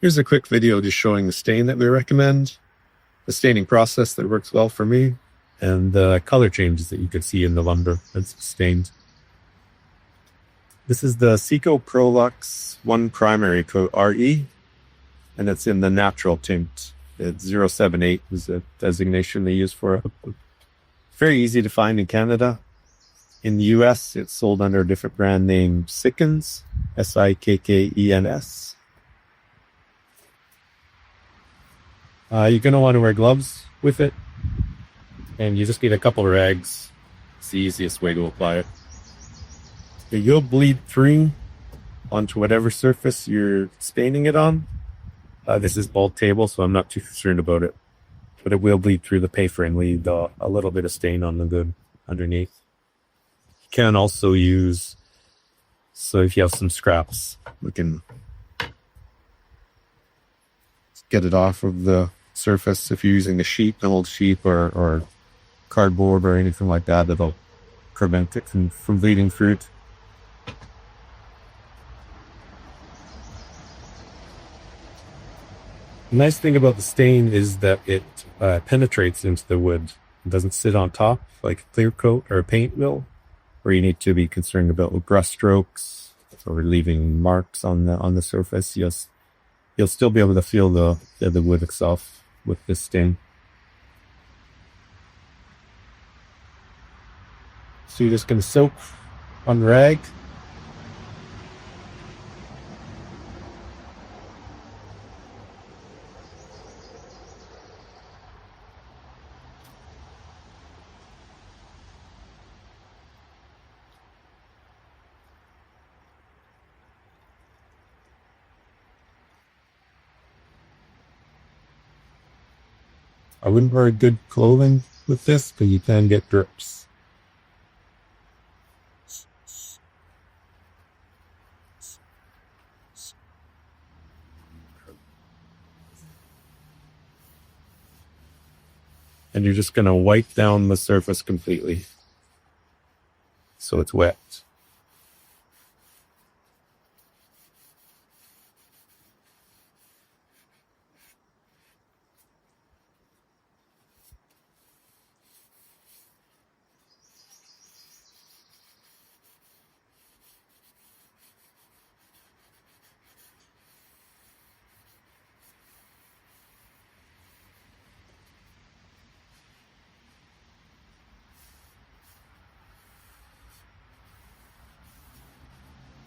Here's a quick video just showing the stain that we recommend, the staining process that works well for me, and the color changes that you could see in the lumber that's stained. This is the Seco Prolux 1 Primary Coat RE, and it's in the natural tint. It's 078 is the designation they use for it. Very easy to find in Canada. In the US, it's sold under a different brand name, Sikkens, Sikkens. You're going to want to wear gloves with it, and you just need a couple of rags. It's the easiest way to apply it. You'll bleed through onto whatever surface you're staining it on. This is bulk table, so I'm not too concerned about it. But it will bleed through the paper and leave a little bit of stain on the good underneath. You can also use, so if you have some scraps, we can get it off of the surface. If you're using a sheet, an old sheet or cardboard or anything like that, that'll prevent it from bleeding through it. The nice thing about the stain is that it penetrates into the wood. It doesn't sit on top like a clear coat or a paint will, where you need to be concerned about brush strokes or leaving marks on the surface. You'll still be able to feel the wood itself with this stain. So you're just going to soak on rag. I wouldn't wear good clothing with this because you can get drips. And you're just going to wipe down the surface completely so it's wet.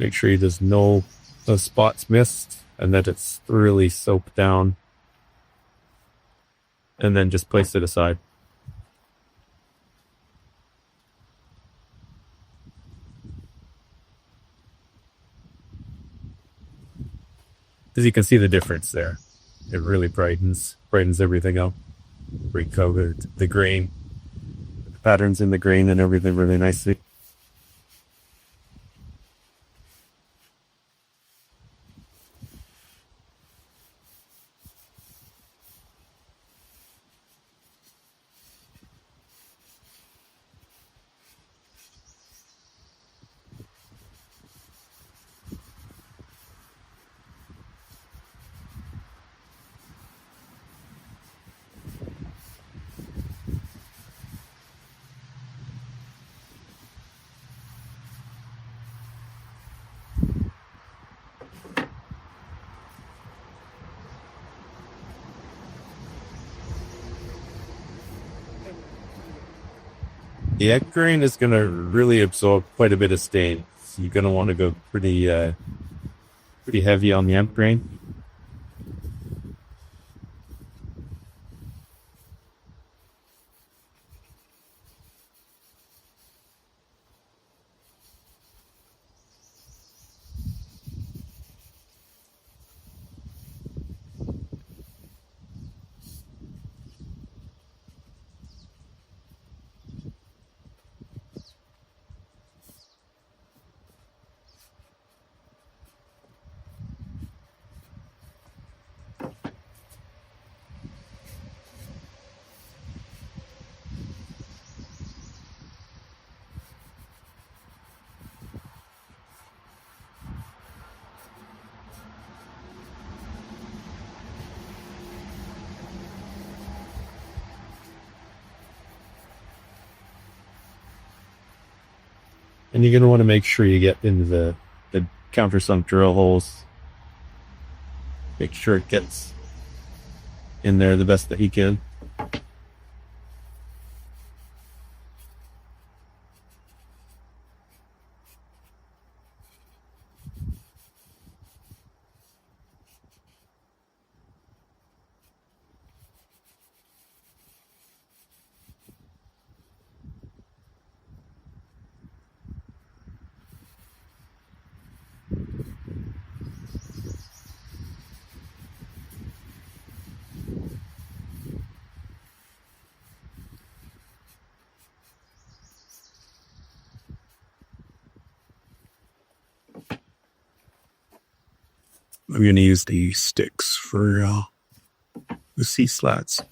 Make sure there's no spots missed and that it's thoroughly soaked down. And then just place it aside. As you can see the difference there. It really brightens everything up. Recovered the grain. The patterns in the grain and everything really nicely. The egg grain is going to really absorb quite a bit of stain. So you're going to want to go pretty heavy on the egg grain. And you're going to want to make sure you get into the countersunk drill holes. Make sure it gets in there the best that you can. I'm going to use the sticks for the C-slats.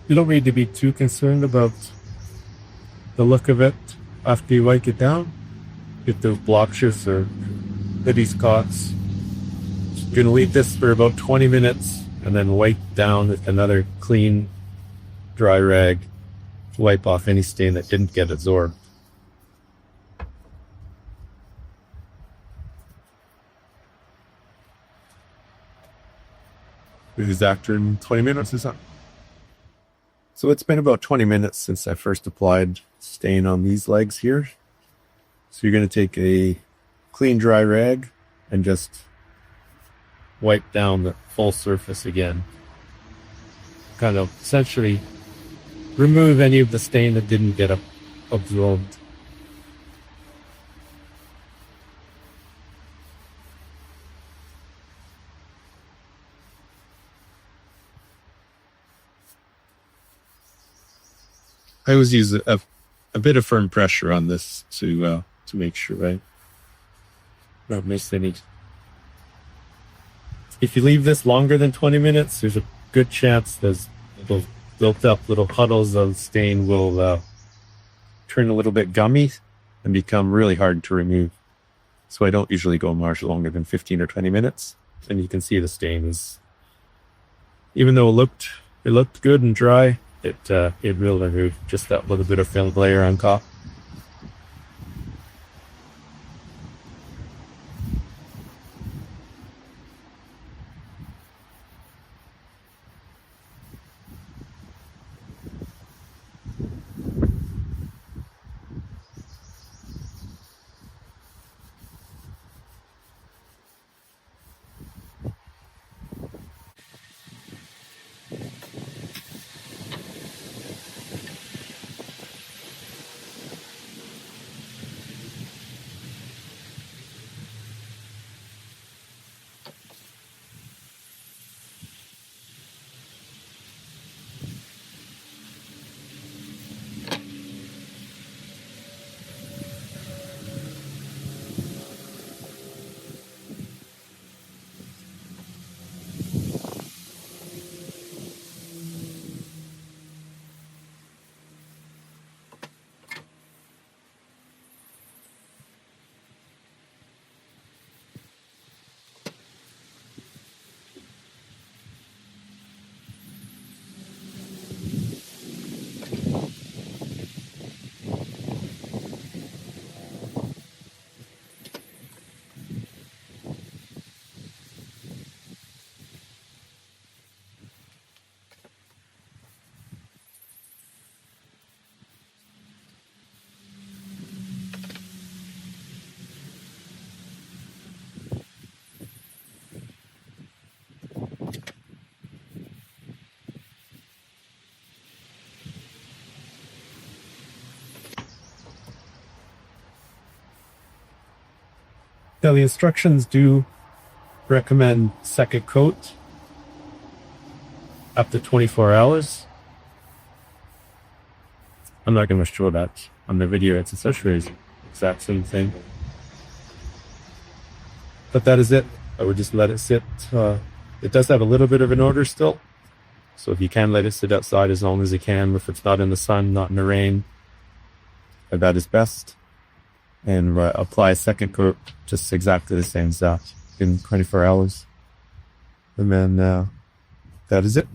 You don't need to be too concerned about the look of it after you wipe it down. If those blotches or hoodies cots. You're going to leave this for about 20 minutes and then wipe down with another clean, dry rag to wipe off any stain that didn't get absorbed. Is after 20 minutes or something? So it's been about 20 minutes since I first applied stain on these legs here. So you're going to take a clean dry rag and just wipe down the full surface again. Kind of essentially remove any of the stain that didn't get absorbed. I always use a bit of firm pressure on this to make sure I don't miss any. If you leave this longer than 20 minutes, there's a good chance those built up little puddles of stain will turn a little bit gummy and become really hard to remove. So I don't usually go much longer than 15 or 20 minutes. And you can see the stain is, even though it looked good and dry, it will remove just that little bit of film layer on top. Now the instructions do recommend second coat up to 24 hours. I'm not going to show that on the video. It's essentially the exact same thing. But that is it. I would just let it sit. It does have a little bit of an odor still. So if you can let it sit outside as long as you can, if it's not in the sun, not in the rain, that is best. And apply a second coat, just exactly the same as that, in 24 hours. And then that is it.